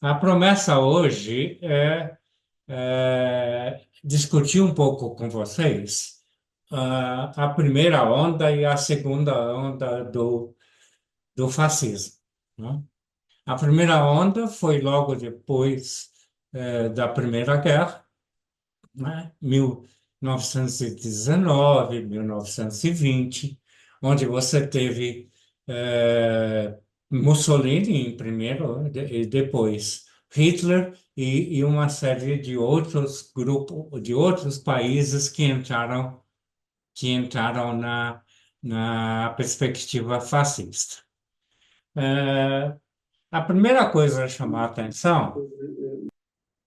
A promessa hoje discutir um pouco com vocês a primeira onda e a segunda onda do fascismo, né? A primeira onda foi logo depois da Primeira Guerra, né? 1919, 1920, onde você teve Mussolini em primeiro e depois Hitler e uma série de outros grupos, de outros países que entraram na perspectiva fascista. Eh, a primeira coisa a chamar a atenção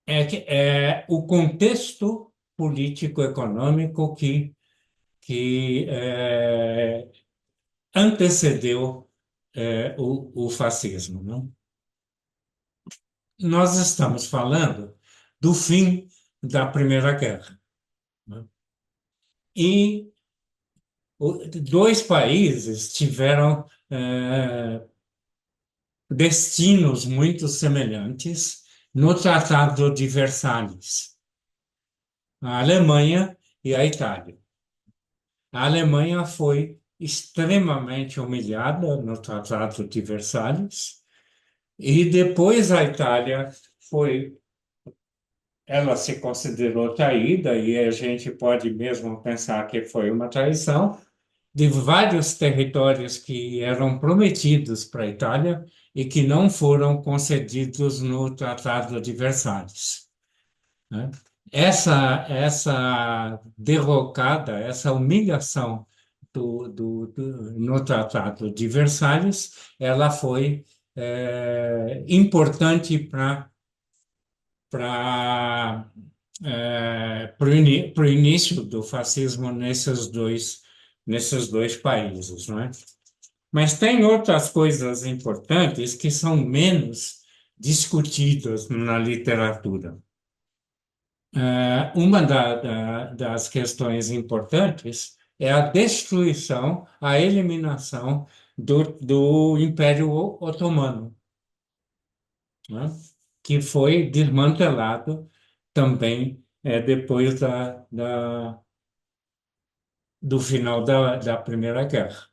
é o contexto político-econômico que antecedeu o fascismo, né? Nós estamos falando do fim da Primeira Guerra, né? E dois países tiveram destinos muito semelhantes no Tratado de Versalhes, a Alemanha e a Itália. A Alemanha foi extremamente humilhada no Tratado de Versalhes e depois a Itália foi, ela se considerou traída e a gente pode mesmo pensar que foi uma traição de vários territórios que eram prometidos para a Itália e que não foram concedidos no Tratado de Versalhes, né? Essa derrocada, essa humilhação no Tratado de Versalhes, ela foi importante para o início do fascismo nesses dois países, não é? Mas tem outras coisas importantes que são menos discutidas na literatura. Uma das questões importantes é a destruição, a eliminação do Império Otomano, né? Que foi desmantelado também depois do final da Primeira Guerra.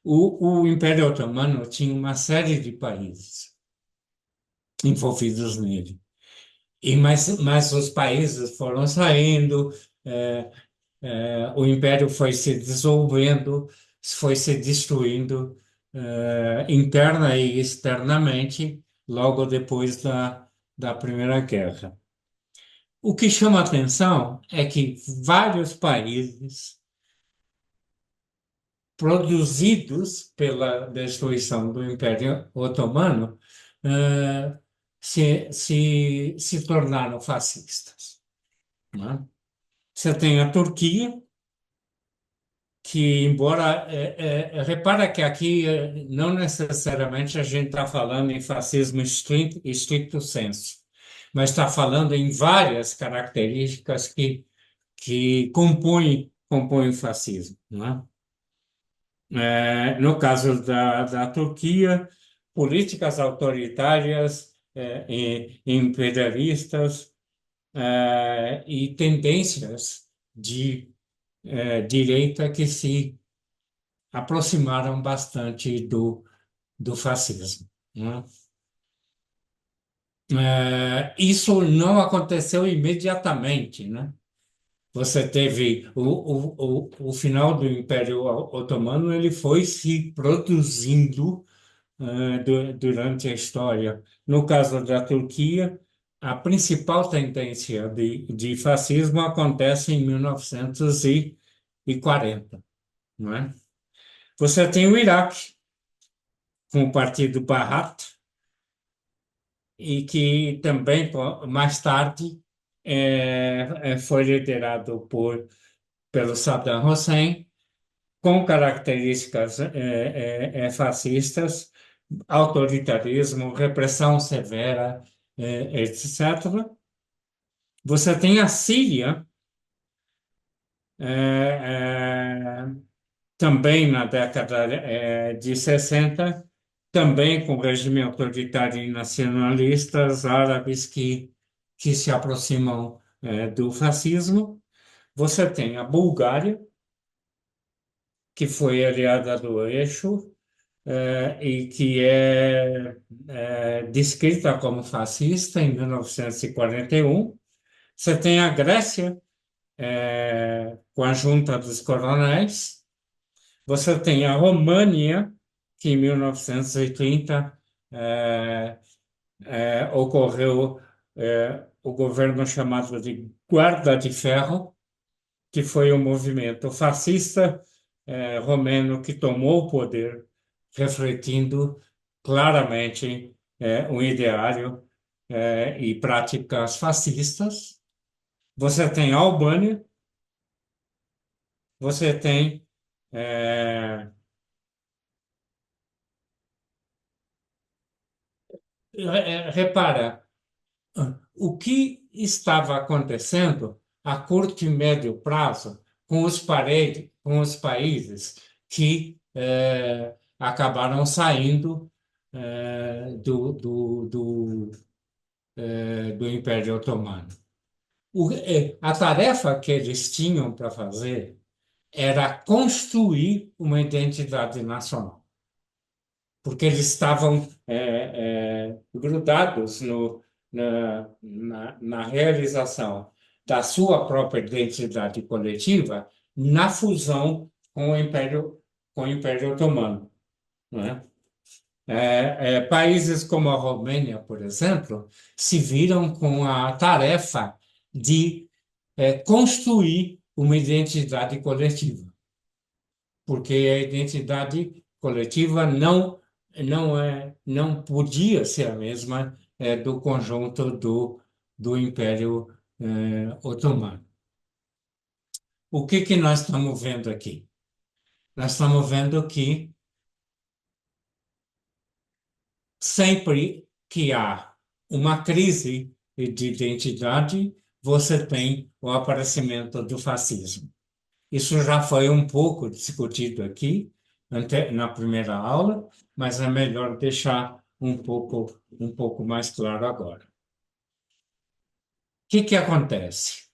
O Império Otomano tinha uma série de países envolvidos nele. Mas os países foram saindo, eh, o império foi se dissolvendo, foi se destruindo, interna e externamente, logo depois da Primeira Guerra. O que chama atenção é que vários países produzidos pela destruição do Império Otomano se tornaram fascistas, né? Você tem a Turquia, que embora repara que aqui não necessariamente a gente está falando em fascismo estricto sensu, mas está falando em várias características que compõem o fascismo, né? No caso da Turquia, políticas autoritárias, imperialistas, e tendências de direita que se aproximaram bastante do fascismo, né? Isso não aconteceu imediatamente, né? Você teve o final do Império Otomano, ele foi se produzindo durante a história. No caso da Turquia, a principal tendência de fascismo acontece em 1940, não é? Você tem o Iraque, com o partido Ba'ath, e que também, mais tarde, foi liderado pelo Saddam Hussein, com características fascistas, autoritarismo, repressão severa, etc. Você tem a Síria, também na década de 60, também com regime autoritário e nacionalistas árabes que se aproximam do fascismo. Você tem a Bulgária, que foi aliada do Eixo, e que é descrita como fascista em 1941. Você tem a Grécia, com a Junta dos Coronéis. Você tem a România, que em 1930 eh, ocorreu o governo chamado de Guarda de Ferro, que foi um movimento fascista romeno que tomou o poder, refletindo claramente um ideário e práticas fascistas. Você tem a Albânia, você tem. eh, Repara, o que estava acontecendo a curto e médio prazo com os países que acabaram saindo do Império Otomano. A tarefa que eles tinham para fazer era construir uma identidade nacional, porque eles estavam grudados na realização da sua própria identidade coletiva na fusão com o Império Otomano, né? Países como a Romênia, por exemplo, se viram com a tarefa de construir uma identidade coletiva, porque a identidade coletiva não podia ser a mesma do conjunto do Império Otomano. O que que nós estamos vendo aqui? Nós estamos vendo que sempre que há uma crise de identidade, você tem o aparecimento do fascismo. Isso já foi um pouco discutido aqui na primeira aula, mas é melhor deixar um pouco mais claro agora. O que que acontece?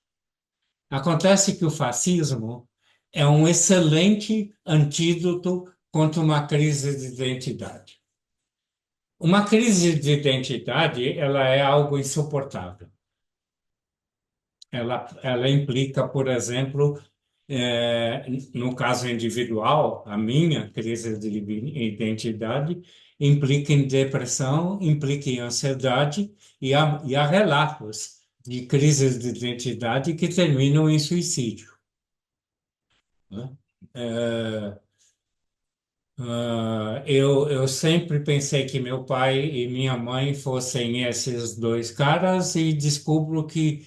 Acontece que o fascismo é um excelente antídoto contra uma crise de identidade. Uma crise de identidade, ela é algo insuportável. Ela implica, por exemplo, é, no caso individual, a minha crise de identidade implica em depressão, implica em ansiedade, e há relatos de crises de identidade que terminam em suicídio, né? É, eu sempre pensei que meu pai e minha mãe fossem esses dois caras e descubro que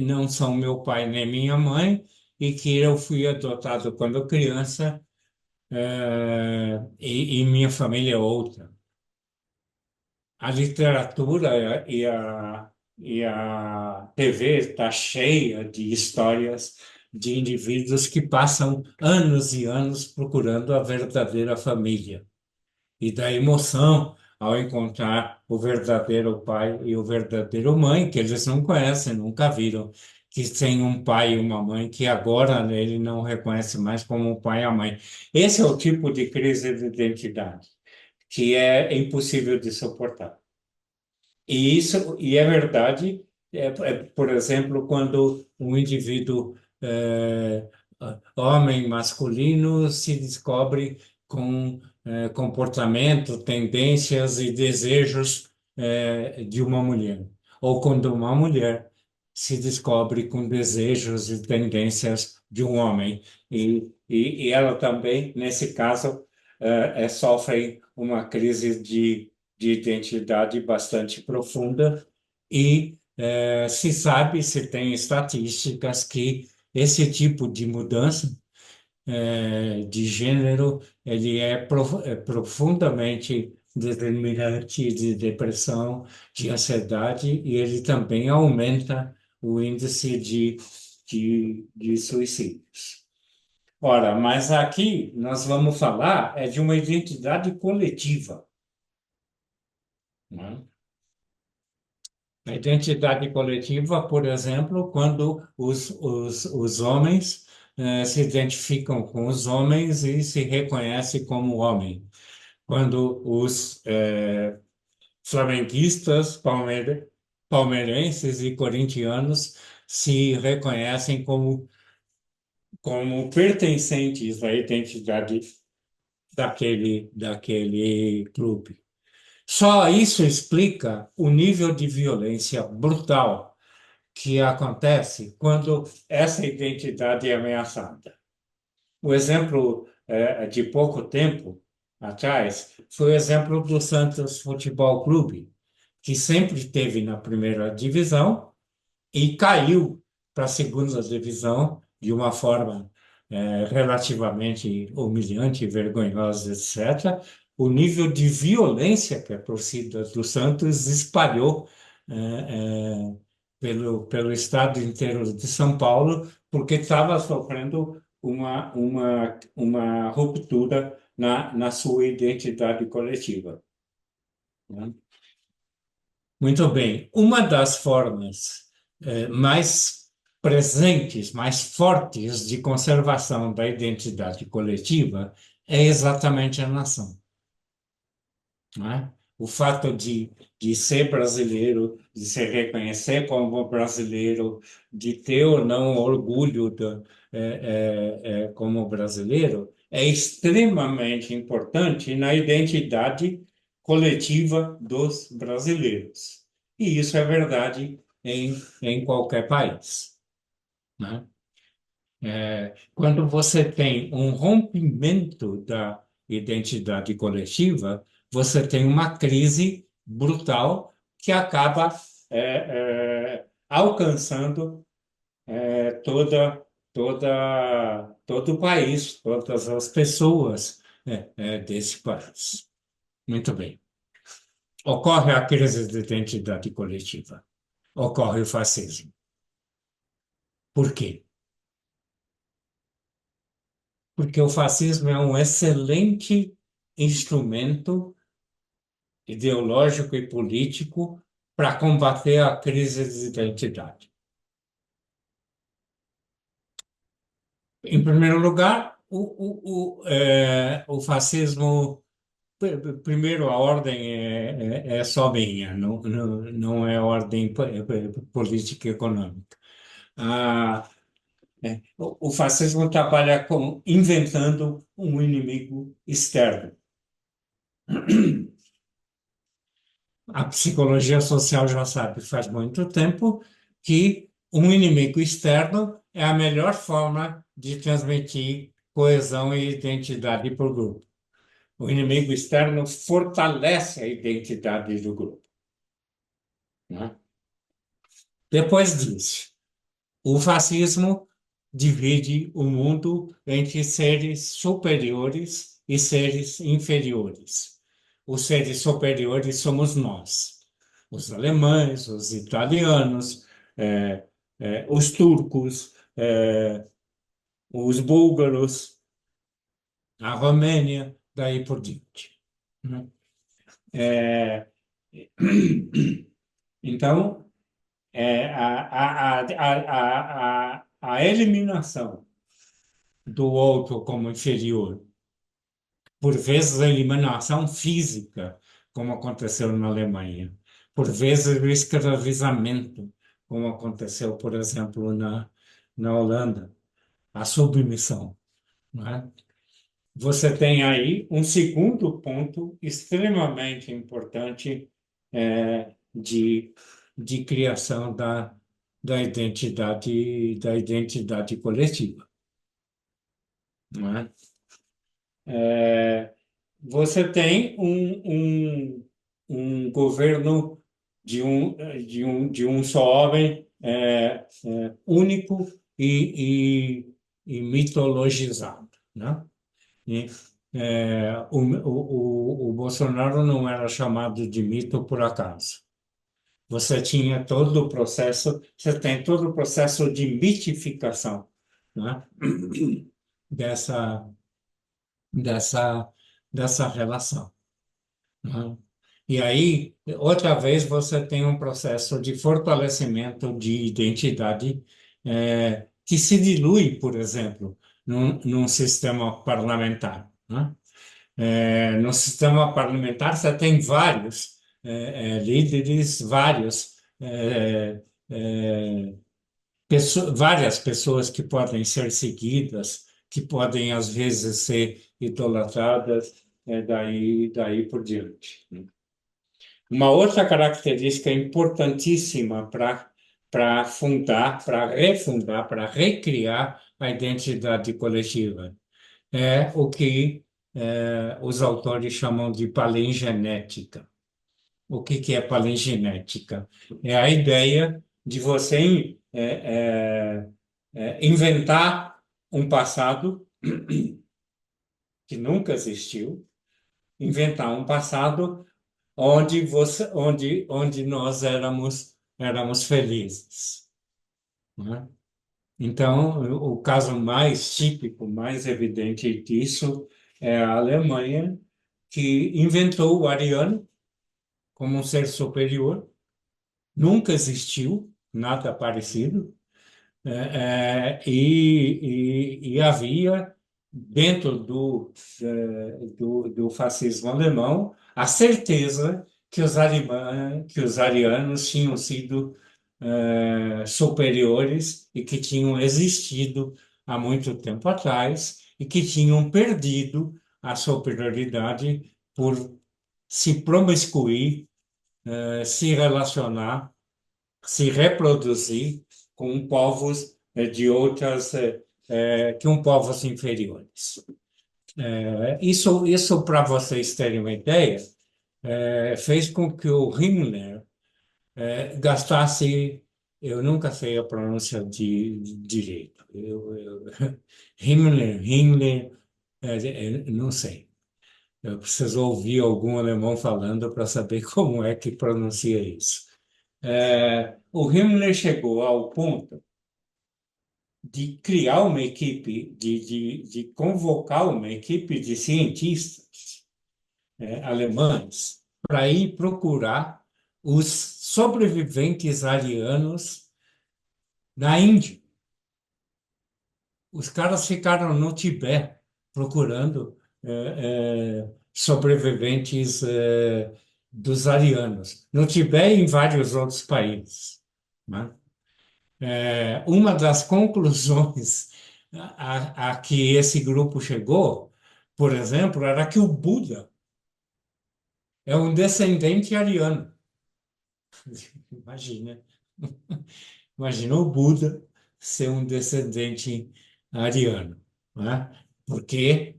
não são meu pai nem minha mãe e que eu fui adotado quando criança, e minha família é outra. A literatura e a TV está cheia de histórias de indivíduos que passam anos e anos procurando a verdadeira família e da emoção ao encontrar o verdadeiro pai e o verdadeiro mãe, que eles não conhecem, nunca viram, que tem um pai e uma mãe que agora ele não reconhece mais como o pai e a mãe. Esse é o tipo de crise de identidade que é impossível de suportar. E é verdade, por exemplo, quando um indivíduo homem masculino se descobre com comportamento, tendências e desejos de uma mulher, ou quando uma mulher se descobre com desejos e tendências de um homem, e ela também, nesse caso, sofre uma crise de identidade bastante profunda e se sabe, se tem estatísticas que esse tipo de mudança de gênero ele é profundamente determinante de depressão, de ansiedade e ele também aumenta o índice de suicídios. Ora, mas aqui nós vamos falar de uma identidade coletiva. né? A identidade coletiva, por exemplo, quando os homens se identificam com os homens e se reconhecem como homem. Quando os flamenguistas, palmeirenses e corintianos se reconhecem como pertencentes à identidade daquele clube. Só isso explica o nível de violência brutal que acontece quando essa identidade é ameaçada. O exemplo de pouco tempo atrás foi o exemplo do Santos Futebol Clube, que sempre esteve na primeira divisão e caiu para a segunda divisão de uma forma relativamente humilhante, vergonhosa, etc. O nível de violência que a torcida do Santos espalhou pelo estado inteiro de São Paulo, porque estava sofrendo uma ruptura na sua identidade coletiva, né? Muito bem. Uma das formas mais presentes, mais fortes de conservação da identidade coletiva é exatamente a nação, né? O fato de ser brasileiro, de se reconhecer como brasileiro, de ter ou não orgulho como brasileiro, é extremamente importante na identidade coletiva dos brasileiros. E isso é verdade em qualquer país, né? Quando você tem um rompimento da identidade coletiva, você tem uma crise brutal que acaba alcançando todo o país, todas as pessoas desse país. Muito bem. Ocorre a crise de identidade coletiva. Ocorre o fascismo. Por quê? Porque o fascismo é um excelente instrumento ideológico e político para combater a crise de identidade. Em primeiro lugar, o fascismo, primeiro, a ordem é só minha, não é ordem política e econômica. Ah, o fascismo trabalha inventando um inimigo externo. A psicologia social já sabe faz muito tempo que um inimigo externo é a melhor forma de transmitir coesão e identidade para o grupo. O inimigo externo fortalece a identidade do grupo, né? Depois disso, o fascismo divide o mundo entre seres superiores e seres inferiores. Os seres superiores somos nós, os alemães, os italianos, os turcos, os búlgaros, a Romênia, daí por diante, né? É, então, a eliminação do outro como inferior, por vezes a eliminação física, como aconteceu na Alemanha, por vezes o escravizamento, como aconteceu, por exemplo, na Holanda, a submissão, não é? Você tem aí um segundo ponto extremamente importante de criação da identidade coletiva, não é? É, Você tem um governo de um só homem único e mitologizado, né? E, o Bolsonaro não era chamado de mito por acaso. Você tem todo o processo de mitificação, né? dessa, dessa, dessa relação, né? E aí, outra vez, você tem um processo de fortalecimento de identidade que se dilui, por exemplo, num sistema parlamentar, né? No sistema parlamentar, você tem vários líderes, várias pessoas que podem ser seguidas, que podem, às vezes, ser idolatradas, daí por diante, né? Uma outra característica importantíssima para fundar, para refundar, para recriar a identidade coletiva é o que os autores chamam de palingenética. O que é palingenética? É a ideia de você inventar um passado que nunca existiu, inventar um passado onde nós éramos felizes, né? Então, o caso mais típico, mais evidente disso é a Alemanha, que inventou o ariano como um ser superior. Nunca existiu nada parecido. E havia, dentro do fascismo alemão, a certeza que os arianos tinham sido superiores e que tinham existido há muito tempo atrás e que tinham perdido a superioridade por se promiscuir, se relacionar, se reproduzir com povos com povos inferiores. Isso para vocês terem uma ideia, fez com que o Himmler gastasse, eu nunca sei a pronúncia de direito, Himmler, não sei. Eu preciso ouvir algum alemão falando para saber como é que pronuncia isso. O Himmler chegou ao ponto de criar uma equipe, de convocar uma equipe de cientistas alemães para ir procurar os sobreviventes arianos na Índia. Os caras ficaram no Tibete procurando sobreviventes dos arianos. No Tibete e em vários outros países, né? Uma das conclusões a que esse grupo chegou, por exemplo, era que o Buda é um descendente ariano. Imagina, imagina o Buda ser um descendente ariano, né? Porque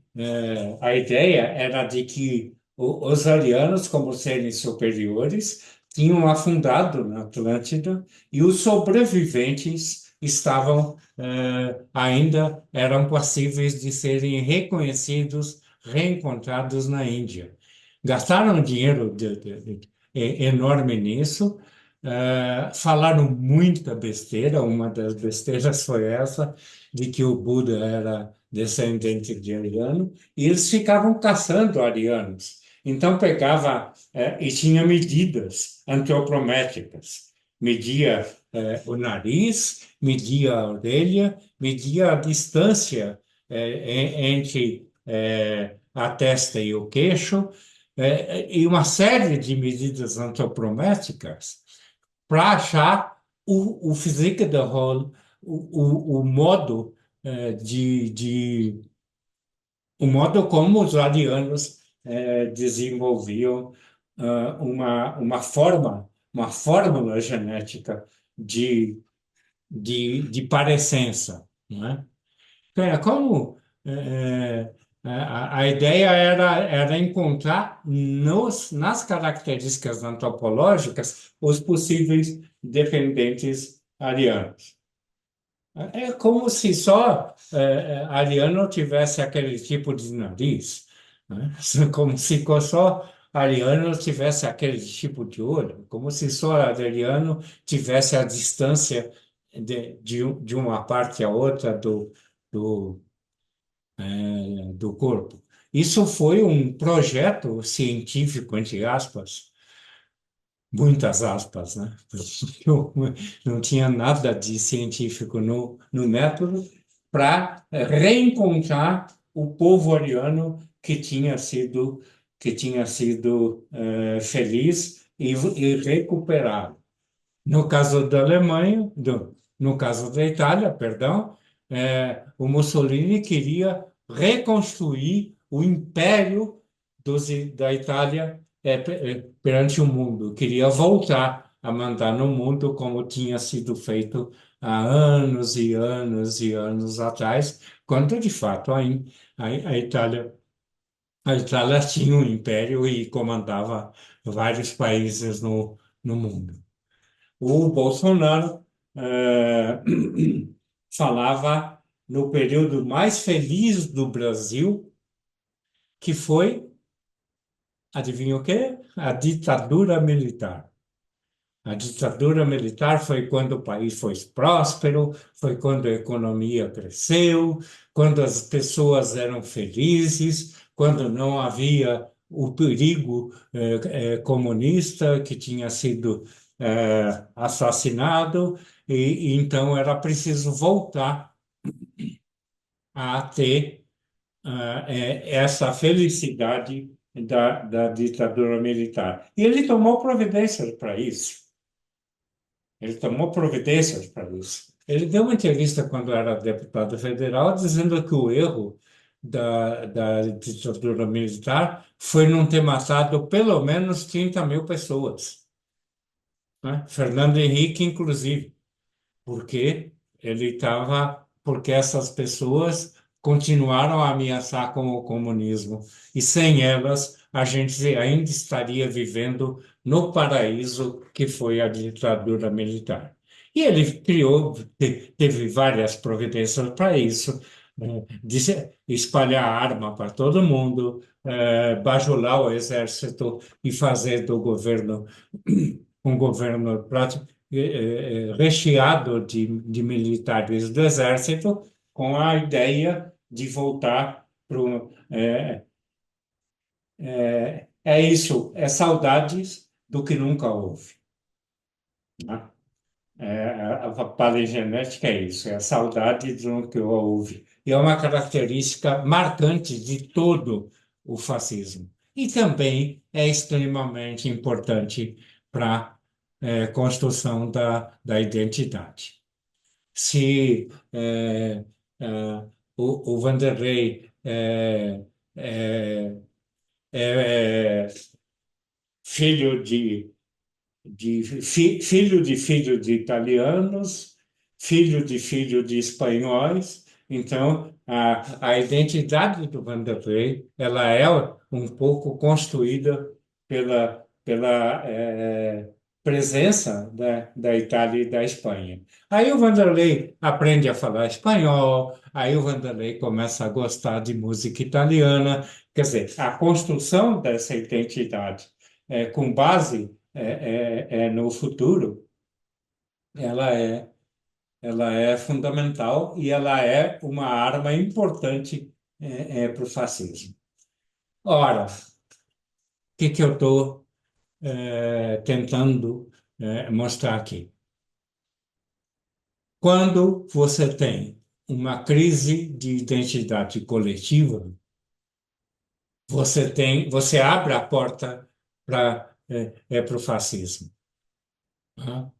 a ideia era de que os arianos, como seres superiores, tinham afundado na Atlântida e os sobreviventes ainda eram passíveis de serem reconhecidos, reencontrados na Índia. Gastaram dinheiro enorme nisso, falaram muita besteira. Uma das besteiras foi essa, de que o Buda era descendente de ariano, e eles ficavam caçando arianos. Então pegava, e tinha medidas antropométricas. Media, o nariz, media a orelha, media a distância, entre, a testa e o queixo, e uma série de medidas antropométricas para achar o physique de rôle, o modo o modo como os arianos desenvolviam uma fórmula genética de parecença, não é? Como a ideia era encontrar nas características antropológicas os possíveis dependentes arianos. É como se só ariano tivesse aquele tipo de nariz, né? Como se só ariano tivesse aquele tipo de olho, como se só ariano tivesse a distância de uma parte à outra do, do corpo. Isso foi um projeto científico, entre aspas, muitas aspas, né? Porque eu não tinha nada de científico no método para reencontrar o povo ariano que tinha sido feliz e recuperado. No caso da Alemanha, no caso da Itália, perdão, o Mussolini queria reconstruir o império da Itália perante o mundo, queria voltar a mandar no mundo como tinha sido feito há anos e anos e anos atrás, quando de fato a Itália, a Itália tinha um império e comandava vários países no mundo. O Bolsonaro eh, falava no período mais feliz do Brasil, que foi, adivinha o quê? A ditadura militar. A ditadura militar foi quando o país foi próspero, foi quando a economia cresceu, quando as pessoas eram felizes, quando não havia o perigo comunista que tinha sido assassinado, e então era preciso voltar a ter essa felicidade da ditadura militar. E ele tomou providências para isso. Ele tomou providências para isso. Ele deu uma entrevista quando era deputado federal dizendo que o erro da ditadura militar foi não ter matado pelo menos 30.000 pessoas, né? Fernando Henrique, inclusive, porque essas pessoas continuaram a ameaçar com o comunismo. E sem elas, a gente ainda estaria vivendo no paraíso que foi a ditadura militar. E ele teve várias providências para isso, espalhar arma para todo mundo, bajular o exército e fazer do governo um governo recheado de militares do exército, com a ideia de voltar para é isso, é saudades do que nunca houve, né? A paleogenética é isso, é a saudade do que houve. E é uma característica marcante de todo o fascismo. E também é extremamente importante para a construção da identidade. Se o Vanderlei é, é filho filho de italianos, filho de espanhóis. Então, a identidade do Vanderlei, ela é um pouco construída pela presença da Itália e da Espanha. Aí o Vanderlei aprende a falar espanhol, aí o Vanderlei começa a gostar de música italiana. Quer dizer, a construção dessa identidade com base no futuro, ela é, ela é fundamental e ela é uma arma importante para o fascismo. Ora, o que eu estou tentando mostrar aqui? Quando você tem uma crise de identidade coletiva, você abre a porta para o fascismo. Né?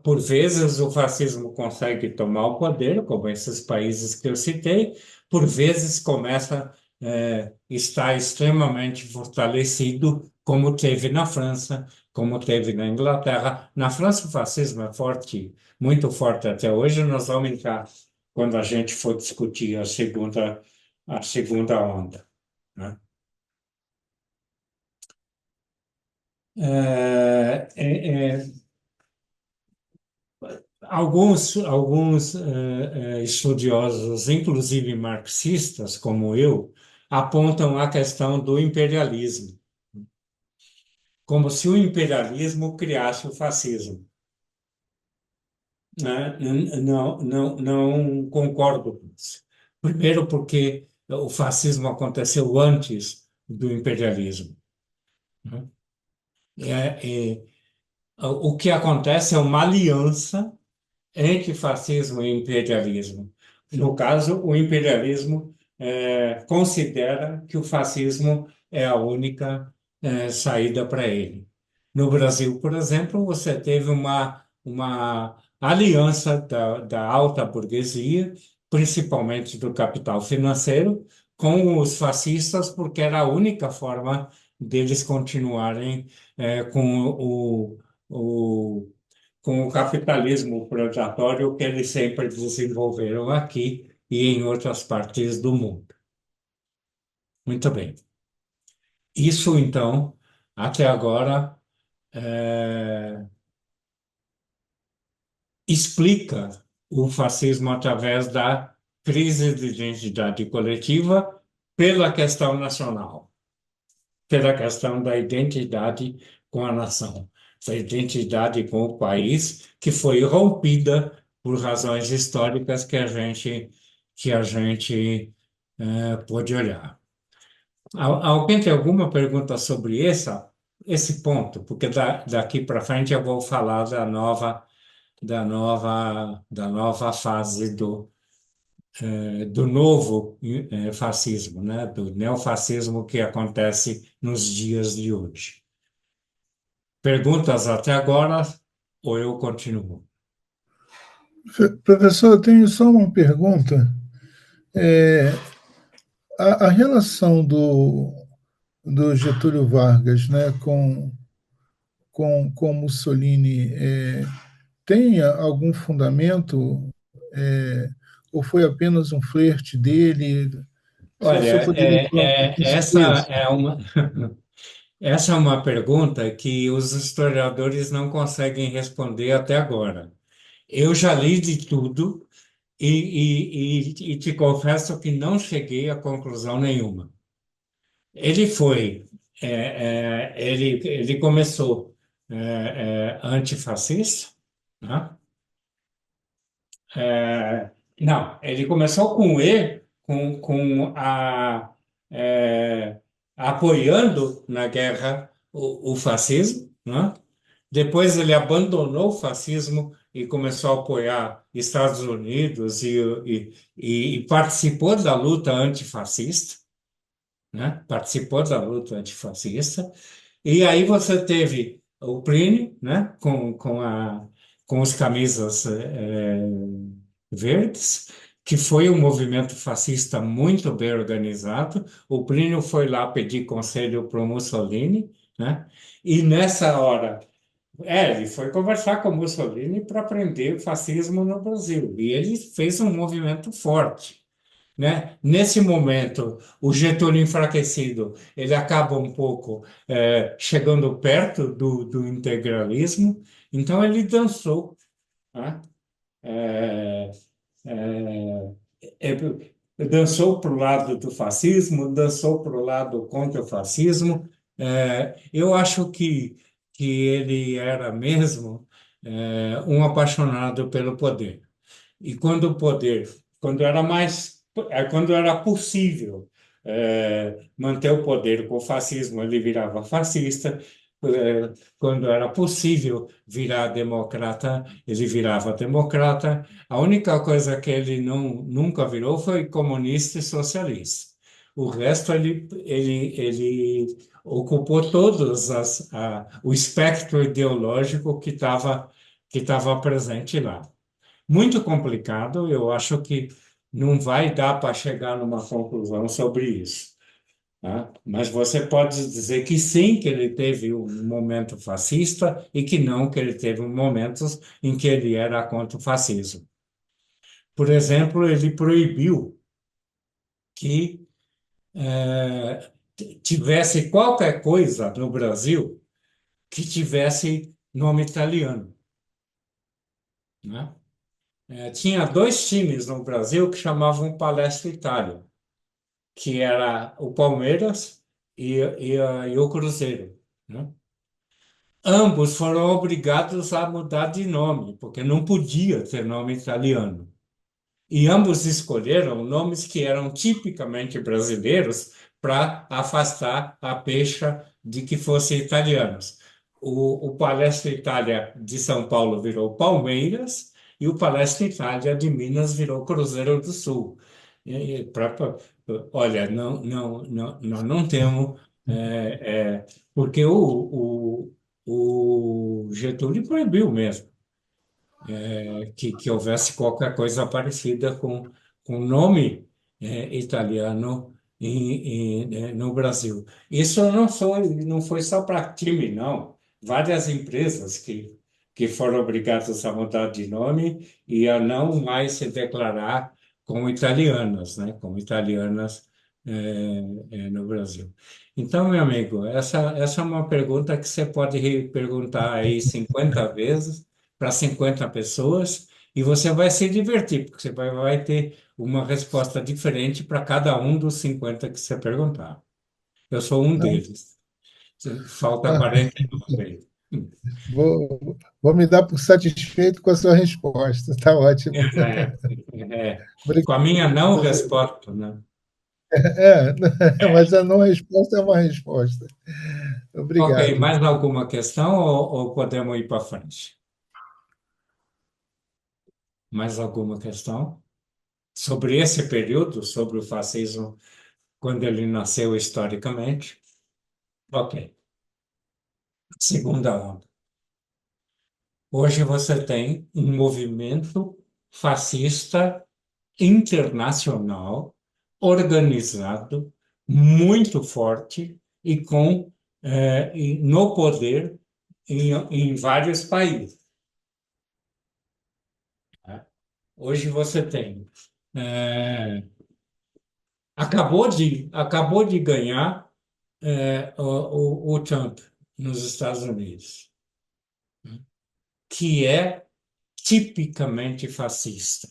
Por vezes o fascismo consegue tomar o poder, como esses países que eu citei, por vezes começa está extremamente fortalecido, como teve na França, como teve na Inglaterra. Na França o fascismo é forte, muito forte até hoje. Nós vamos entrar quando a gente for discutir a segunda onda, né? É, é, é, alguns estudiosos, inclusive marxistas, como eu, apontam a questão do imperialismo, como se o imperialismo criasse o fascismo, né? Não concordo com isso. Primeiro, porque o fascismo aconteceu antes do imperialismo, né? o que acontece é uma aliança entre fascismo e imperialismo. No caso, o imperialismo considera que o fascismo é a única saída para ele. No Brasil, por exemplo, você teve uma aliança da alta burguesia, principalmente do capital financeiro, com os fascistas, porque era a única forma deles continuarem com o com o capitalismo predatório que eles sempre desenvolveram aqui e em outras partes do mundo. Muito bem. Isso, então, até agora, eh, explica o fascismo através da crise de identidade coletiva pela questão nacional, pela questão da identidade com a nação, da identidade com o país, que foi rompida por razões históricas que a gente pôde olhar. Alguém tem alguma pergunta sobre esse ponto? Porque daqui para frente eu vou falar da nova fase do novo fascismo, né? Do neofascismo que acontece nos dias de hoje. Perguntas até agora ou eu continuo? Professor, eu tenho só uma pergunta. É, a relação do Getúlio Vargas, né, com Mussolini tem algum fundamento? É, ou foi apenas um flerte dele? O senhor Olha, poderia falar um pouquinho essa sobre isso? é uma essa é uma pergunta que os historiadores não conseguem responder até agora. Eu já li de tudo e te confesso que não cheguei a conclusão nenhuma. Ele foi, ele começou antifascista, né? Não, ele começou com ele, é, apoiando na guerra o fascismo, né? Depois ele abandonou o fascismo e começou a apoiar Estados Unidos e participou da luta antifascista, né? Participou da luta antifascista. E aí você teve o Plínio, né? Com os camisas verdes, que foi um movimento fascista muito bem organizado. O Plínio foi lá pedir conselho para o Mussolini, né? E nessa hora, ele foi conversar com o Mussolini para prender o fascismo no Brasil. E ele fez um movimento forte, né? Nesse momento, o Getúlio enfraquecido, ele acaba um pouco chegando perto do integralismo, então ele dançou, né? É, dançou para o lado do fascismo, dançou para o lado contra o fascismo. Eu acho que ele era mesmo um apaixonado pelo poder. E quando o poder, quando era possível manter o poder com o fascismo, ele virava fascista. Quando era possível virar democrata, ele virava democrata. A única coisa que ele nunca virou foi comunista e socialista. O resto ele ocupou o espectro ideológico que estava presente lá. Muito complicado, eu acho que não vai dar para chegar numa conclusão sobre isso, tá? Mas você pode dizer que sim, que ele teve um momento fascista e que não, que ele teve momentos em que ele era contra o fascismo. Por exemplo, ele proibiu que tivesse qualquer coisa no Brasil que tivesse nome italiano, né? Tinha dois times no Brasil que chamavam Palestra Itália, que era o Palmeiras e o Cruzeiro, né? Ambos foram obrigados a mudar de nome, porque não podia ter nome italiano. E ambos escolheram nomes que eram tipicamente brasileiros para afastar a pecha de que fossem italianos. o Palestra Itália de São Paulo virou Palmeiras e o Palestra Itália de Minas virou Cruzeiro do Sul. Olha, nós não temos, porque o Getúlio proibiu mesmo que houvesse qualquer coisa parecida com o nome italiano no Brasil. Isso não foi só para time, não. Várias empresas que foram obrigadas a mudar de nome e a não mais se declarar como italianas, né? Como italianas no Brasil. Então, meu amigo, essa é uma pergunta que você pode perguntar aí 50 vezes para 50 pessoas e você vai se divertir, porque você vai ter uma resposta diferente para cada um dos 50 que você perguntar. Eu sou um Não, deles. Falta ah, 49 aí. vou me dar por satisfeito com a sua resposta. Está ótimo. É, é. Com a minha Obrigado. não resposta, né? É, mas a não resposta é uma resposta. Ok, Obrigado. mais alguma questão ou podemos ir para frente? Mais alguma questão? Sobre esse período, sobre o fascismo, quando ele nasceu historicamente? Ok. Segunda onda. Hoje você tem um movimento fascista internacional, organizado, muito forte e e no poder em vários países, né? Hoje você tem acabou de ganhar o Trump nos Estados Unidos, que é tipicamente fascista.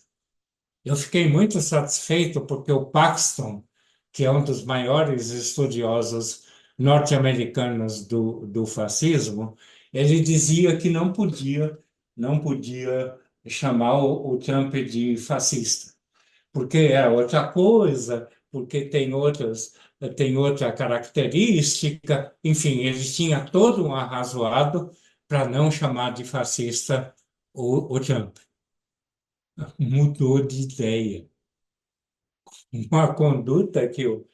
Eu fiquei muito satisfeito porque o Paxton, que é um dos maiores estudiosos norte-americanos do fascismo, ele dizia que não podia chamar o Trump de fascista, porque é outra coisa, porque tem outra característica, enfim, ele tinha todo um arrazoado para não chamar de fascista o Trump. Mudou de ideia. Uma conduta que o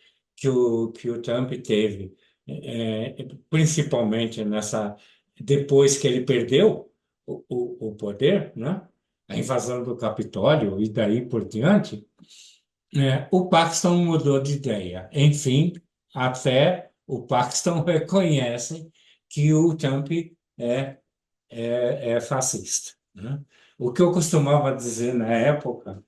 Trump teve, principalmente depois que ele perdeu o poder, né? A invasão do Capitólio e daí por diante, o Paxton mudou de ideia. Enfim, até o Paxton reconhece que o Trump é, é fascista, né? O que eu costumava dizer na época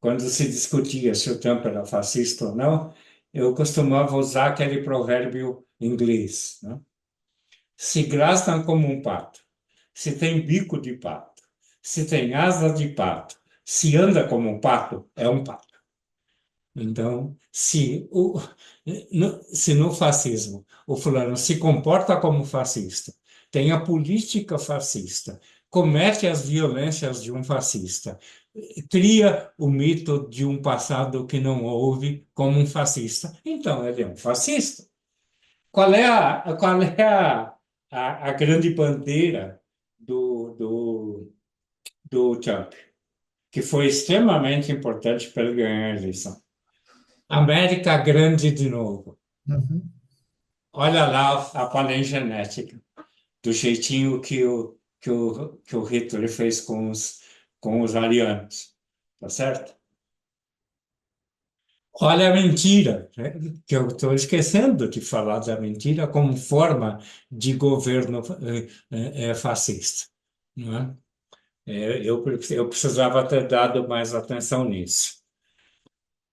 quando se discutia se o Trump era fascista ou não, eu costumava usar aquele provérbio inglês, né? Se grastam como um pato, se tem bico de pato, se tem asa de pato, se anda como um pato, é um pato. Então, se no fascismo o fulano se comporta como fascista, tem a política fascista, comete as violências de um fascista, cria o mito de um passado que não houve como um fascista, então ele é um fascista. Qual é a grande bandeira do Trump, que foi extremamente importante para ele ganhar a eleição? América Grande de novo. Uhum. Olha lá a palingenética, do jeitinho que o Hitler fez com os arianos, tá certo? Olha a mentira, né? Que eu estou esquecendo de falar da mentira como forma de governo fascista, não é? Eu precisava ter dado mais atenção nisso.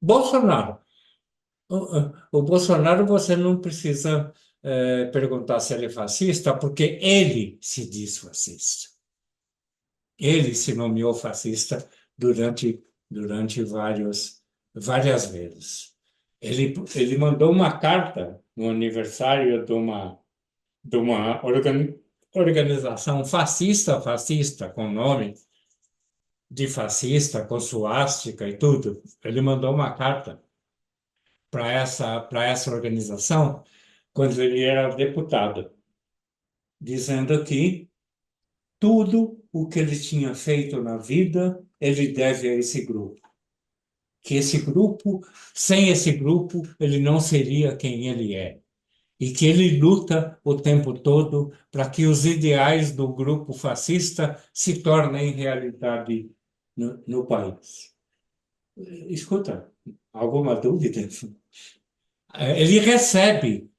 Bolsonaro. O Bolsonaro, você não precisa perguntar se ele é fascista, porque ele se diz fascista. Ele se nomeou fascista durante várias vezes. Ele mandou uma carta no aniversário de uma organização fascista, com nome de fascista, com suástica e tudo. Ele mandou uma carta para essa organização quando ele era deputado. dizendo que tudo o que ele tinha feito na vida, ele deve a esse grupo. Que esse grupo, sem esse grupo, ele não seria quem ele é. E que ele luta o tempo todo para que os ideais do grupo fascista se tornem realidade no país. Escuta, alguma dúvida? Ele recebe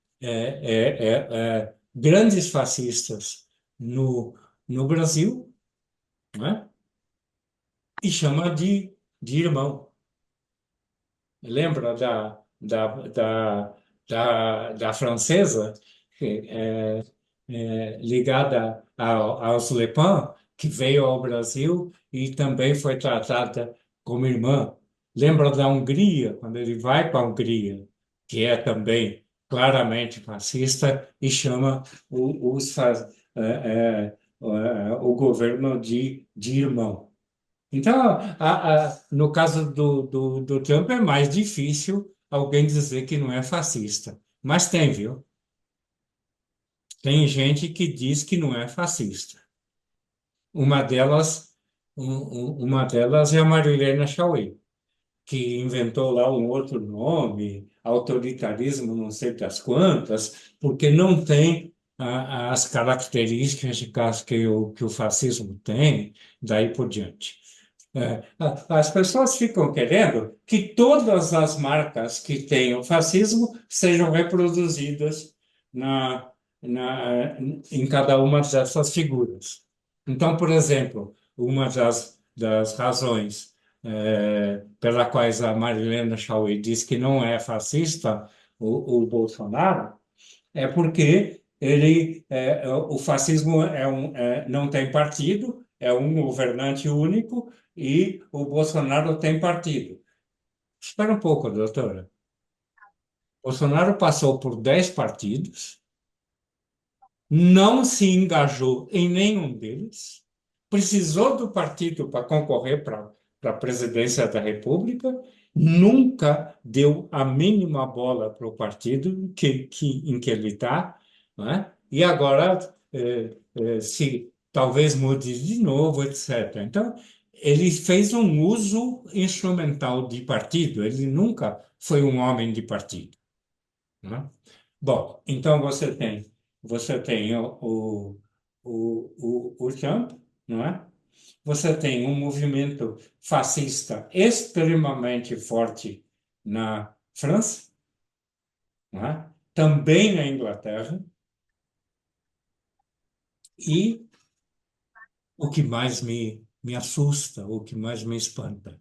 grandes fascistas no Brasil, né? E chama de irmão. Lembra da francesa, que, ligada aos Le Pen, que veio ao Brasil e também foi tratada como irmã. Lembra da Hungria, quando ele vai para a Hungria, que é também claramente fascista, e chama o governo de irmão. Então, no caso do Trump, é mais difícil alguém dizer que não é fascista. Mas tem, viu? Tem gente que diz que não é fascista. Uma delas, uma delas é a Marilena Chauí, que inventou lá um outro nome, autoritarismo não sei das quantas, porque não tem as características que o fascismo tem, daí por diante. As pessoas ficam querendo que todas as marcas que têm o fascismo sejam reproduzidas em cada uma dessas figuras. Então, por exemplo, uma das razões pela quais a Marilena Chauí diz que não é fascista o Bolsonaro é porque o fascismo não tem partido, é um governante único e o Bolsonaro tem partido. Espera um pouco, doutora. Bolsonaro passou por 10 partidos, não se engajou em nenhum deles, precisou do partido para concorrer para a presidência da República, nunca deu a mínima bola para o partido em que ele está, né? E agora se talvez mude de novo, etc. Então, ele fez um uso instrumental de partido, ele nunca foi um homem de partido, né? Bom, então você tem o Trump, não é? Você tem um movimento fascista extremamente forte na França, não é? Também na Inglaterra, e o que mais me assusta, o que mais me espanta,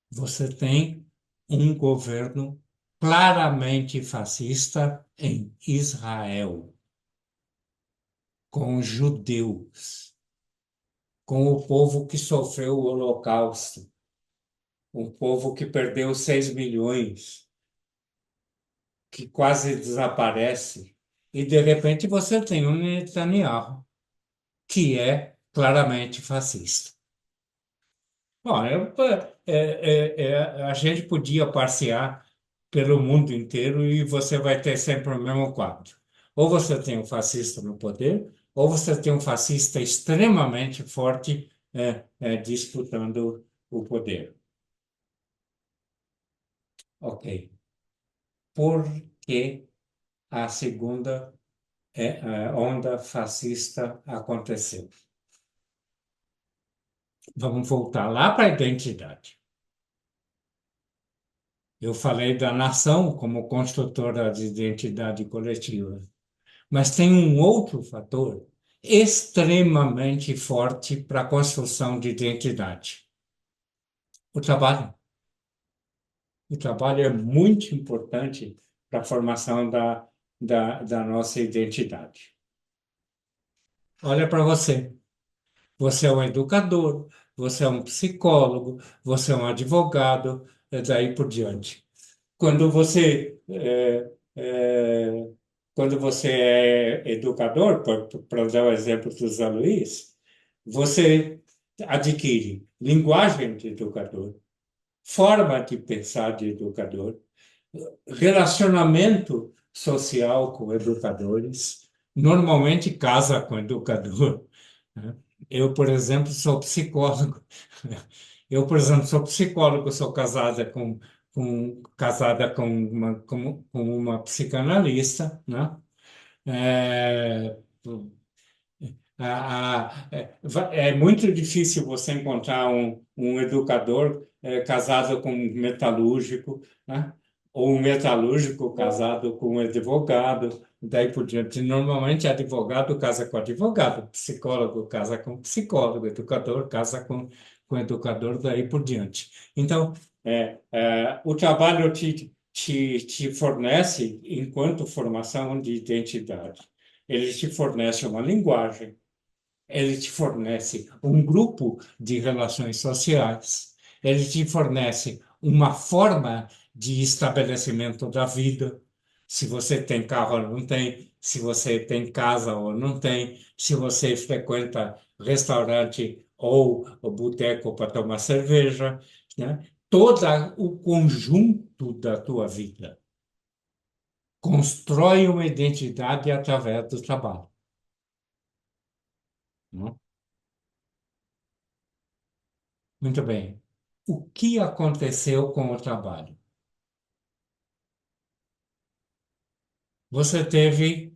você tem um governo claramente fascista em Israel, com judeus, com o povo que sofreu o Holocausto, um povo que perdeu 6 milhões, que quase desaparece, e de repente você tem um Netanyahu, que é claramente fascista. Bom, a gente podia passear pelo mundo inteiro e você vai ter sempre o mesmo quadro. Ou você tem um fascista no poder, ou você tem um fascista extremamente forte disputando o poder. Ok. Por que a segunda onda fascista aconteceu? Vamos voltar lá para a identidade. Eu falei da nação como construtora de identidade coletiva, mas tem um outro fator extremamente forte para a construção de identidade: o trabalho. O trabalho é muito importante para a formação da nossa identidade. Olha para você. Você é um educador, você é um psicólogo, você é um advogado, daí por diante. Quando você quando você é educador, para dar o exemplo do Zé Luiz, você adquire linguagem de educador, forma de pensar de educador, relacionamento social com educadores, normalmente casa com educador, né? Eu, por exemplo, sou psicólogo. Eu, por exemplo, sou psicólogo, sou casada com uma psicanalista, né? É, é muito difícil você encontrar um educador casado com um metalúrgico, né? Ou um metalúrgico casado com um advogado, daí por diante. Normalmente, advogado casa com advogado, psicólogo casa com psicólogo, educador casa com educador, daí por diante. Então, o trabalho te fornece, enquanto formação de identidade, ele te fornece uma linguagem, ele te fornece um grupo de relações sociais, ele te fornece uma forma de estabelecimento da vida. Se você tem carro ou não tem, se você tem casa ou não tem, se você frequenta restaurante ou boteco para tomar cerveja, né? Todo o conjunto da tua vida constrói uma identidade através do trabalho, né? Muito bem. O que aconteceu com o trabalho? Você teve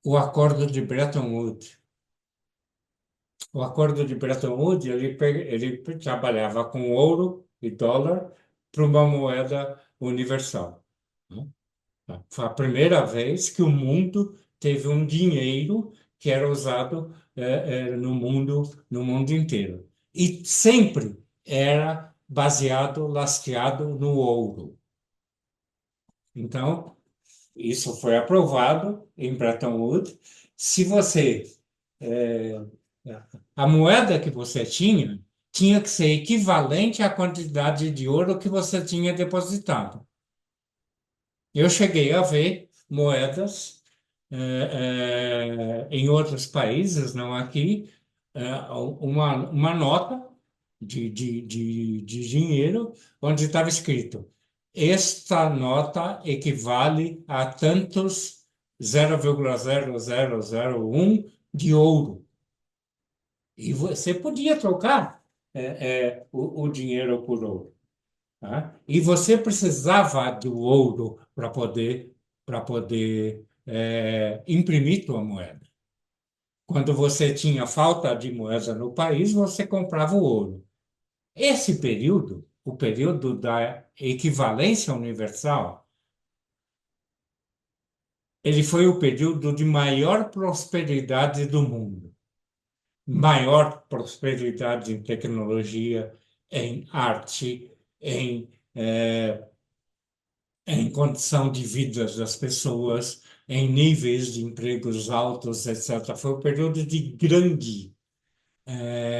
o Acordo de Bretton Woods. O Acordo de Bretton Woods, ele trabalhava com ouro e dólar para uma moeda universal, né? Foi a primeira vez que o mundo teve um dinheiro que era usado no mundo inteiro. E sempre era baseado, lastreado no ouro. Então, isso foi aprovado em Bretton Woods. Se você, eh, a moeda que você tinha que ser equivalente à quantidade de ouro que você tinha depositado. Eu cheguei a ver moedas em outros países, não aqui, uma nota de dinheiro onde estava escrito: esta nota equivale a tantos 0,0001 de ouro. E você podia trocar o dinheiro por ouro, tá? E você precisava do ouro para poder imprimir tua moeda. Quando você tinha falta de moeda no país, você comprava o ouro. Esse período, o período da equivalência universal, ele foi o período de maior prosperidade do mundo. Maior prosperidade em tecnologia, em arte, em condição de vida das pessoas, em níveis de empregos altos, etc. Foi um período de grande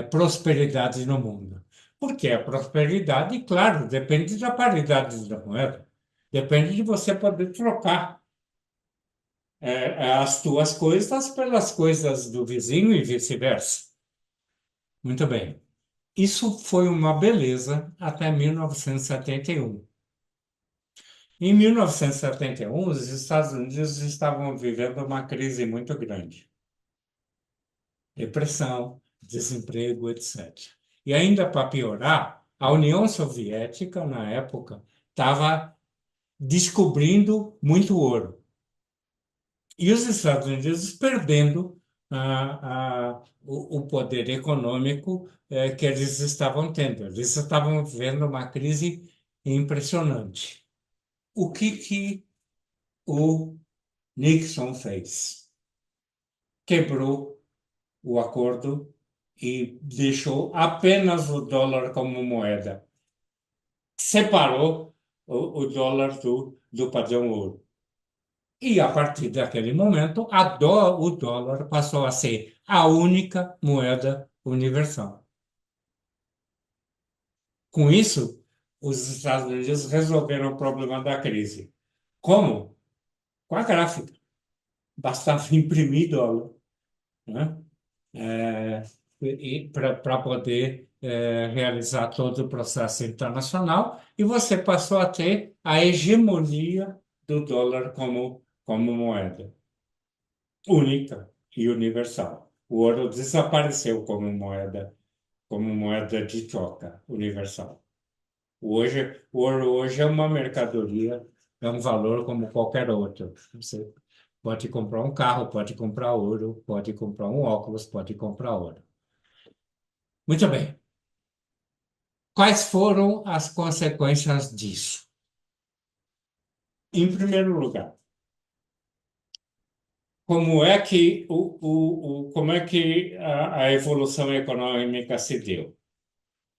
prosperidade no mundo. Porque a prosperidade, claro, depende da paridade da moeda. Depende de você poder trocar as tuas coisas pelas coisas do vizinho e vice-versa. Muito bem. Isso foi uma beleza até 1971. Em 1971, os Estados Unidos estavam vivendo uma crise muito grande. Depressão, desemprego, etc. E ainda para piorar, a União Soviética, na época, estava descobrindo muito ouro. E os Estados Unidos perdendo o poder econômico que eles estavam tendo. Eles estavam vivendo uma crise impressionante. O que o Nixon fez? Quebrou o acordo e deixou apenas o dólar como moeda. Separou o dólar do padrão ouro. E a partir daquele momento, o dólar passou a ser a única moeda universal. Com isso, os Estados Unidos resolveram o problema da crise. Como? Com a gráfica. Bastava imprimir dólar, né? Para poder realizar todo o processo internacional, e você passou a ter a hegemonia do dólar como moeda única e universal. O ouro desapareceu como moeda de troca universal. O ouro hoje é uma mercadoria, é um valor como qualquer outro. Você pode comprar um carro, pode comprar ouro, pode comprar um óculos, pode comprar ouro. Muito bem. Quais foram as consequências disso? Em primeiro lugar, como é que a evolução econômica se deu?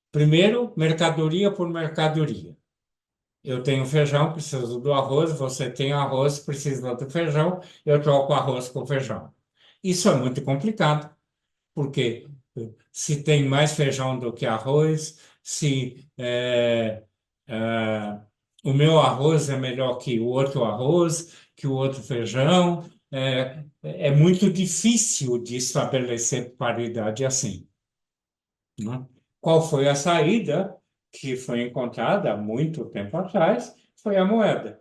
Primeiro, mercadoria por mercadoria. Eu tenho feijão, preciso do arroz, você tem arroz, precisa do feijão, eu troco arroz com feijão. Isso é muito complicado, porque se tem mais feijão do que arroz, se o meu arroz é melhor que o outro arroz, que o outro feijão, é muito difícil de estabelecer paridade assim, né? Qual foi a saída que foi encontrada há muito tempo atrás? Foi a moeda,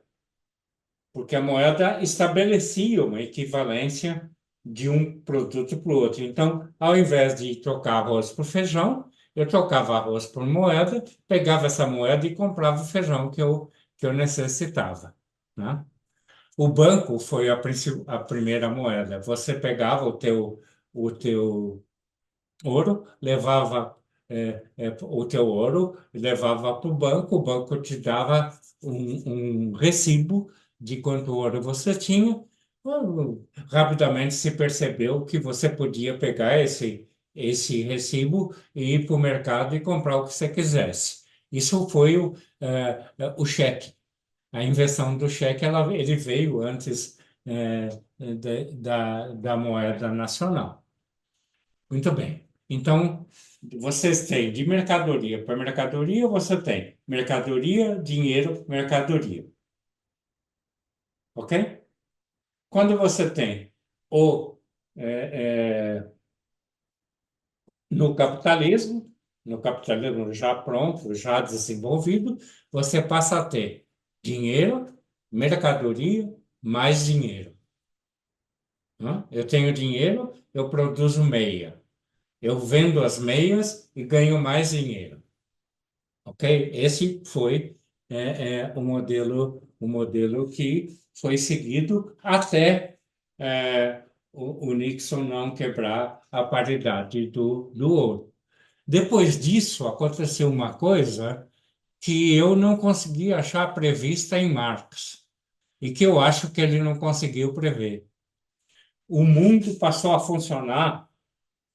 porque a moeda estabelecia uma equivalência de um produto para o outro. Então, ao invés de trocar arroz por feijão, eu trocava arroz por moeda, pegava essa moeda e comprava o feijão que eu necessitava, né? O banco foi a primeira moeda. Você pegava o teu ouro, levava o teu ouro, levava para o banco te dava um recibo de quanto ouro você tinha. Rapidamente se percebeu que você podia pegar esse recibo e ir para o mercado e comprar o que você quisesse. Isso foi o cheque. A invenção do cheque ele veio antes da moeda nacional. Muito bem. Então, vocês têm de mercadoria para mercadoria, você tem mercadoria, dinheiro, mercadoria. Ok? Quando você tem o, é, é, no capitalismo já pronto, já desenvolvido, você passa a ter dinheiro, mercadoria, mais dinheiro. Né? Eu tenho dinheiro, eu produzo meia. Eu vendo as meias e ganho mais dinheiro. Ok? Esse foi o modelo que foi seguido até o Nixon não quebrar a paridade do ouro. Depois disso, aconteceu uma coisa que eu não consegui achar prevista em Marx e que eu acho que ele não conseguiu prever. O mundo passou a funcionar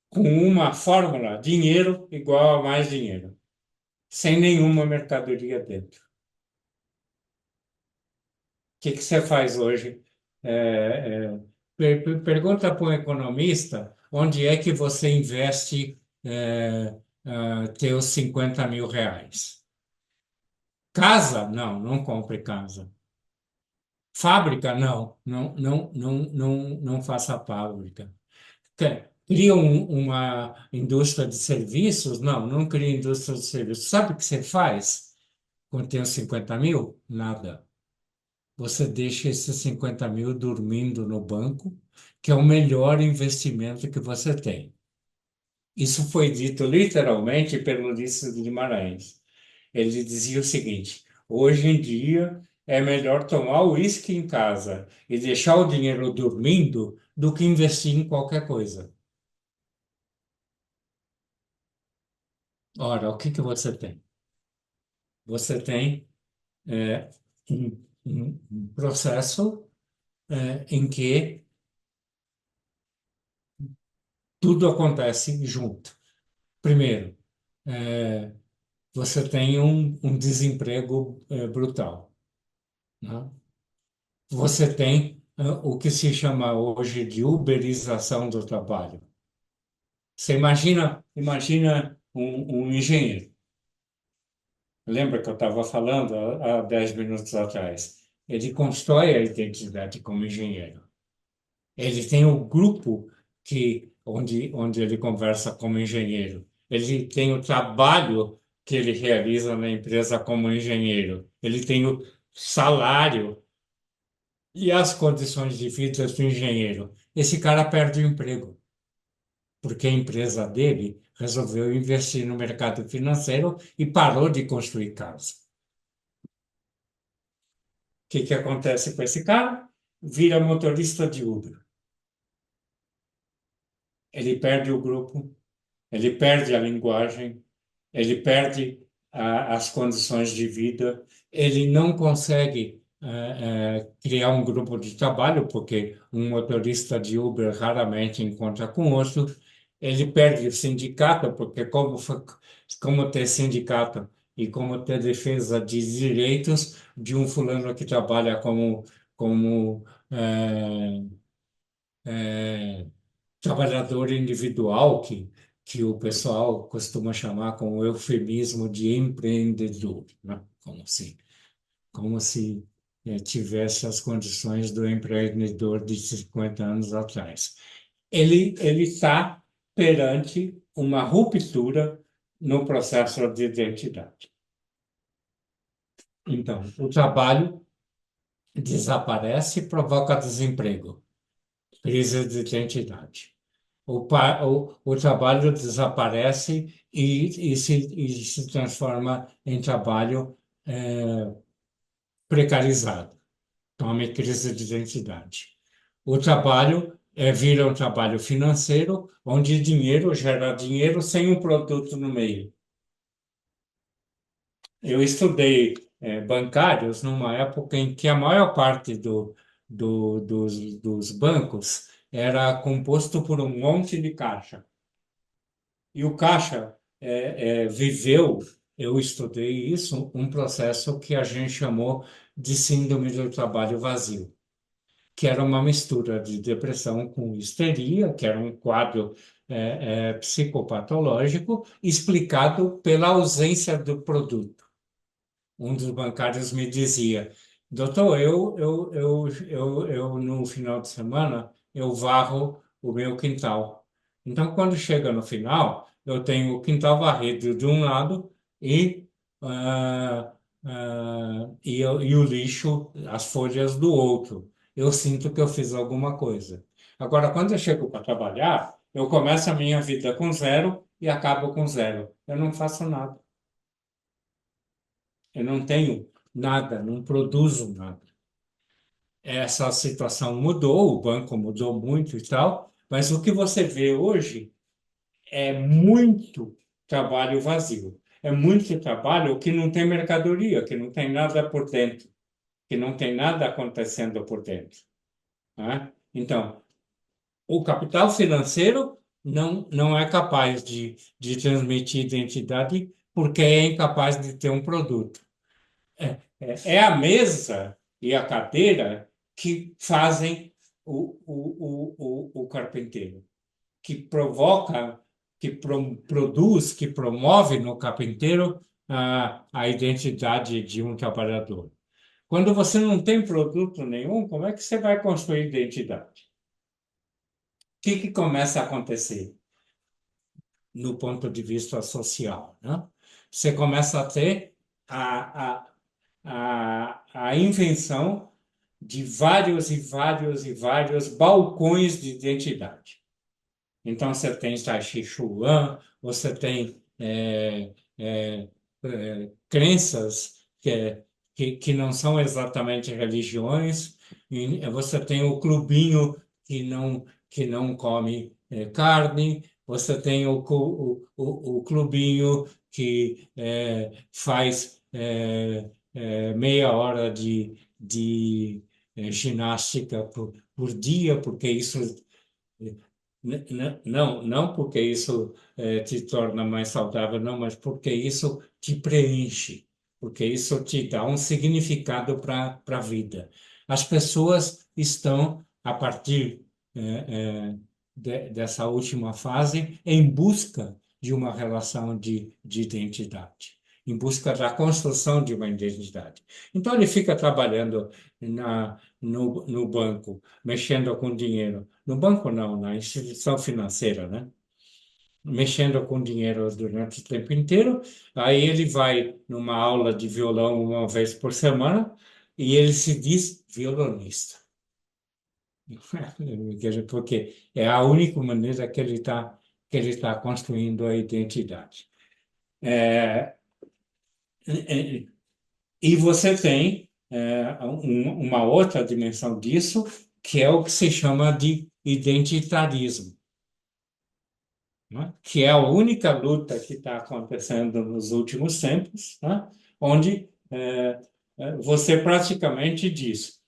com uma fórmula: dinheiro igual a mais dinheiro, sem nenhuma mercadoria dentro. O que que você faz hoje? É, pergunta para um economista onde é que você investe teus 50 mil reais. Casa? Não, não compre casa. Fábrica? Não, não, não, não, não, não faça fábrica. Cria uma indústria de serviços? Não, não cria indústria de serviços. Sabe o que você faz quando tem os 50 mil? Nada. Você deixa esses 50 mil dormindo no banco, que é o melhor investimento que você tem. Isso foi dito literalmente pelo Ulisses de Guimarães. Ele dizia o seguinte: hoje em dia é melhor tomar o uísque em casa e deixar o dinheiro dormindo do que investir em qualquer coisa. Ora, o que que você tem? Você tem um processo em que tudo acontece junto. Primeiro, é, você tem um desemprego brutal, né? Você tem o que se chama hoje de uberização do trabalho. Você imagina um engenheiro. Lembra que eu estava falando há 10 minutos atrás? Ele constrói a identidade como engenheiro. Ele tem o grupo onde ele conversa como engenheiro. Ele tem o trabalho que ele realiza na empresa como engenheiro. Ele tem o salário E as condições de vida do engenheiro? Esse cara perde o emprego, porque a empresa dele resolveu investir no mercado financeiro e parou de construir casa. O que que acontece com esse cara? Vira motorista de Uber. Ele perde o grupo, ele perde a linguagem, ele perde as condições de vida, ele não consegue criar um grupo de trabalho, porque um motorista de Uber raramente encontra com outro, ele perde o sindicato, porque como ter sindicato e como ter defesa de direitos de um fulano que trabalha como eh, trabalhador individual, que o pessoal costuma chamar com o eufemismo de empreendedor, né? Como se tivesse as condições do empreendedor de 50 anos atrás. Ele está perante uma ruptura no processo de identidade. Então, o trabalho desaparece e provoca desemprego, crise de identidade. O trabalho desaparece e se transforma em trabalho precarizado. Então, é uma crise de identidade. O trabalho vira um trabalho financeiro, onde dinheiro gera dinheiro sem um produto no meio. Eu estudei bancários numa época em que a maior parte dos bancos era composto por um monte de caixa. E o caixa viveu, eu estudei isso, um processo que a gente chamou de síndrome do trabalho vazio, que era uma mistura de depressão com histeria, que era um quadro psicopatológico explicado pela ausência do produto. Um dos bancários me dizia: doutor, eu no final de semana eu varro o meu quintal. Então, quando chega no final, eu tenho o quintal varrido de um lado e, e o lixo, as folhas do outro. Eu sinto que eu fiz alguma coisa. Agora, quando eu chego para trabalhar, eu começo a minha vida com zero e acabo com zero. Eu não faço nada. Eu não tenho nada, não produzo nada. Essa situação mudou, o banco mudou muito e tal, mas o que você vê hoje é muito trabalho vazio. É muito trabalho que não tem mercadoria, que não tem nada por dentro, que não tem nada acontecendo por dentro, né? Então, o capital financeiro não é capaz de transmitir identidade porque é incapaz de ter um produto. É a mesa e a cadeira que fazem o carpinteiro, que provoca, produz, que promove no carpinteiro a identidade de um trabalhador. Quando você não tem produto nenhum, como é que você vai construir identidade? O que começa a acontecer no ponto de vista social, né? Você começa a ter a invenção de vários e vários e vários balcões de identidade. Então, você tem Tai Chi Chuan, você tem crenças que não são exatamente religiões, e você tem o clubinho que não come carne, você tem o clubinho que faz meia hora de ginástica por dia, porque isso não porque isso te torna mais saudável, não, mas porque isso te preenche, porque isso te dá um significado para a vida. As pessoas estão, a partir dessa última fase, em busca de uma relação de identidade, em busca da construção de uma identidade. Então, ele fica trabalhando no banco, mexendo com dinheiro. No banco não, na instituição financeira, né? Mexendo com dinheiro durante o tempo inteiro. Aí ele vai numa aula de violão uma vez por semana e ele se diz violonista. Porque é a única maneira que ele tá construindo a identidade. É, é, e você tem uma outra dimensão disso, que é o que se chama de identitarismo, né? Que é a única luta que está acontecendo nos últimos tempos, né? Onde você praticamente diz,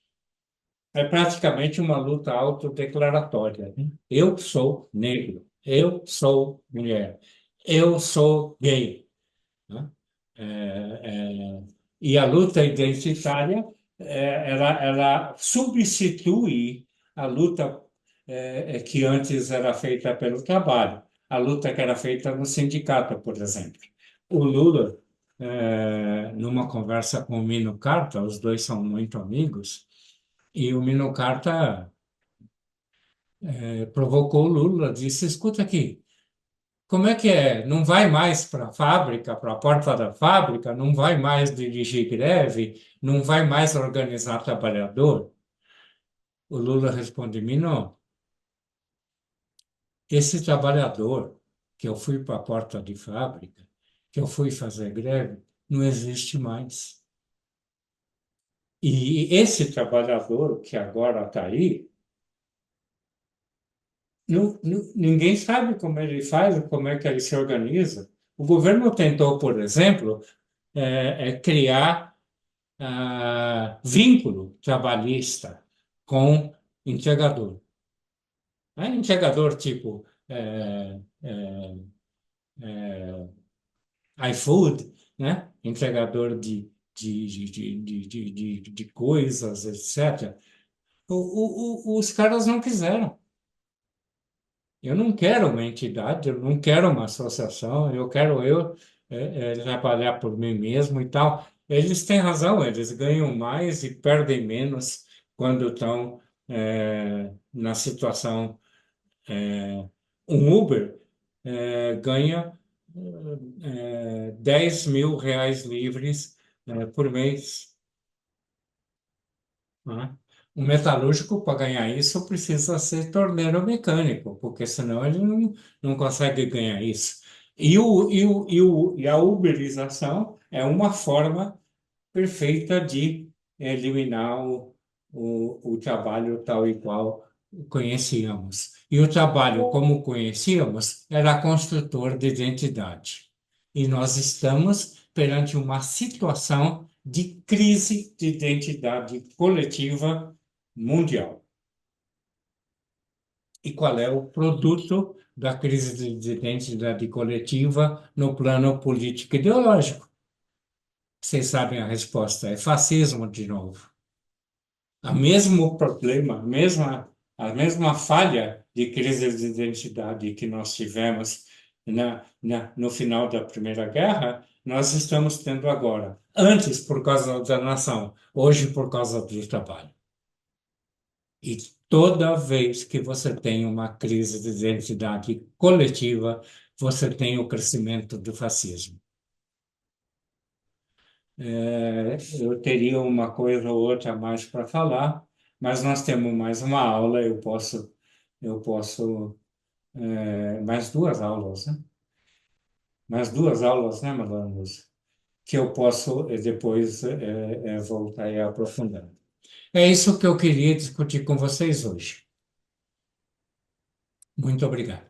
é praticamente uma luta autodeclaratória, né? Eu sou negro, eu sou mulher, eu sou gay, né? É, é, e a luta identitária, ela substitui a luta que antes era feita pelo trabalho, a luta que era feita no sindicato, por exemplo. O Lula, numa conversa com o Mino Carta, os dois são muito amigos, e o Mino Carta provocou o Lula, disse: escuta aqui. Como é que é? Não vai mais para a fábrica, para a porta da fábrica, não vai mais dirigir greve, não vai mais organizar trabalhador? O Lula responde: não, esse trabalhador que eu fui para a porta de fábrica, que eu fui fazer greve, não existe mais. E esse trabalhador que agora está aí, ninguém sabe como ele faz, como é que ele se organiza. O governo tentou, por exemplo, criar vínculo trabalhista com entregador. Entregador tipo iFood, né? Entregador de coisas, etc. Os caras não quiseram. Eu não quero uma entidade, eu não quero uma associação, eu quero trabalhar por mim mesmo e tal. Eles têm razão, eles ganham mais e perdem menos quando estão na situação. Um Uber ganha 10 mil reais livres por mês, né? O metalúrgico, para ganhar isso, precisa ser torneiro mecânico, porque senão ele não consegue ganhar isso. E a uberização é uma forma perfeita de eliminar o trabalho tal e qual conhecíamos. E o trabalho, como conhecíamos, era construtor de identidade. E nós estamos perante uma situação de crise de identidade coletiva mundial. E qual é o produto da crise de identidade coletiva no plano político ideológico? Vocês sabem a resposta, é fascismo de novo. O mesmo problema, a mesma falha de crise de identidade que nós tivemos no final da Primeira Guerra, nós estamos tendo agora. Antes, por causa da nação, hoje, por causa do trabalho. E toda vez que você tem uma crise de identidade coletiva, você tem o crescimento do fascismo. Eu teria uma coisa ou outra a mais para falar, mas nós temos mais uma aula, eu posso, mais duas aulas, né? Mais duas aulas, né, Malanos? Que eu posso depois voltar e aprofundar. É isso que eu queria discutir com vocês hoje. Muito obrigado.